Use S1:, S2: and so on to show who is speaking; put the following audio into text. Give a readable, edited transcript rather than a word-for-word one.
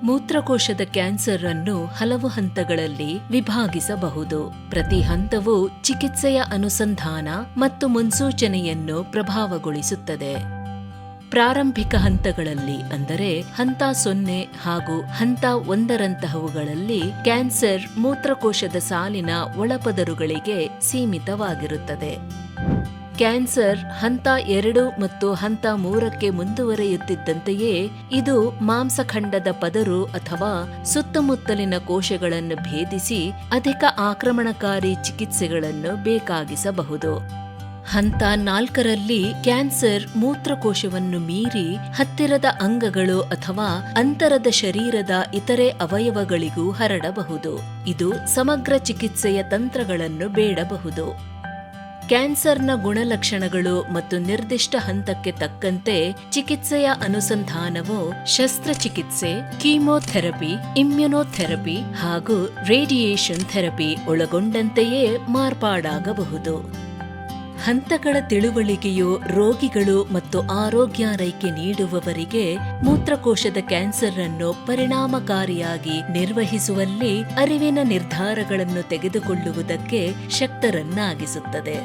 S1: ಮೂತ್ರಕೋಶದ ಕ್ಯಾನ್ಸರ್ ಅನ್ನು ಹಲವು ಹಂತಗಳಲ್ಲಿ ವಿಭಾಗಿಸಬಹುದು. ಪ್ರತಿ ಹಂತವು ಚಿಕಿತ್ಸೆಯ ಅನುಸಂಧಾನ ಮತ್ತು ಮುನ್ಸೂಚನೆಯನ್ನು ಪ್ರಭಾವಗೊಳಿಸುತ್ತದೆ. ಪ್ರಾರಂಭಿಕ ಹಂತಗಳಲ್ಲಿ ಅಂದರೆ ಹಂತ 0 ಹಾಗೂ ಹಂತ 1ರಂತಹವುಗಳಲ್ಲಿ ಕ್ಯಾನ್ಸರ್ ಮೂತ್ರಕೋಶದ ಸಾಲಿನ ಒಳಪದರುಗಳಿಗೆ ಸೀಮಿತವಾಗಿರುತ್ತದೆ. ಕ್ಯಾನ್ಸರ್ ಹಂತ 2 ಮತ್ತು ಹಂತ 3ಕ್ಕೆ ಮುಂದುವರಿಯುತ್ತಿದ್ದಂತೆಯೇ ಇದು ಮಾಂಸಖಂಡದ ಪದರು ಅಥವಾ ಸುತ್ತಮುತ್ತಲಿನ ಕೋಶಗಳನ್ನು ಭೇದಿಸಿ ಅಧಿಕ ಆಕ್ರಮಣಕಾರಿ ಚಿಕಿತ್ಸೆಗಳನ್ನು ಬೇಕಾಗಿಸಬಹುದು. ಹಂತ 4ರಲ್ಲಿ ಕ್ಯಾನ್ಸರ್ ಮೂತ್ರಕೋಶವನ್ನು ಮೀರಿ ಹತ್ತಿರದ ಅಂಗಗಳು ಅಥವಾ ಅಂತರದ ಶರೀರದ ಇತರೆ ಅವಯವಗಳಿಗೂ ಹರಡಬಹುದು. ಇದು ಸಮಗ್ರ ಚಿಕಿತ್ಸೆಯ ತಂತ್ರಗಳನ್ನು ಬೇಡಬಹುದು. ಕ್ಯಾನ್ಸರ್ನ ಗುಣಲಕ್ಷಣಗಳು ಮತ್ತು ನಿರ್ದಿಷ್ಟ ಹಂತಕ್ಕೆ ತಕ್ಕಂತೆ ಚಿಕಿತ್ಸೆಯ ಅನುಸಂಧಾನವು ಶಸ್ತ್ರಚಿಕಿತ್ಸೆ, ಕೀಮೋಥೆರಪಿ, ಇಮ್ಯುನೋಥೆರಪಿ ಹಾಗೂ ರೇಡಿಯೇಷನ್ ಥೆರಪಿ ಒಳಗೊಂಡಂತೆಯೇ ಮಾರ್ಪಾಡಾಗಬಹುದು. ಹಂತಗಳ ತಿಳುವಳಿಕೆಯು ರೋಗಿಗಳು ಮತ್ತು ಆರೋಗ್ಯಾರೈಕೆ ನೀಡುವವರಿಗೆ ಮೂತ್ರಕೋಶದ ಕ್ಯಾನ್ಸರ್ ಅನ್ನು ಪರಿಣಾಮಕಾರಿಯಾಗಿ ನಿರ್ವಹಿಸುವಲ್ಲಿ ಅರಿವಿನ ನಿರ್ಧಾರಗಳನ್ನು ತೆಗೆದುಕೊಳ್ಳುವುದಕ್ಕೆ ಶಕ್ತರನ್ನಾಗಿಸುತ್ತದೆ.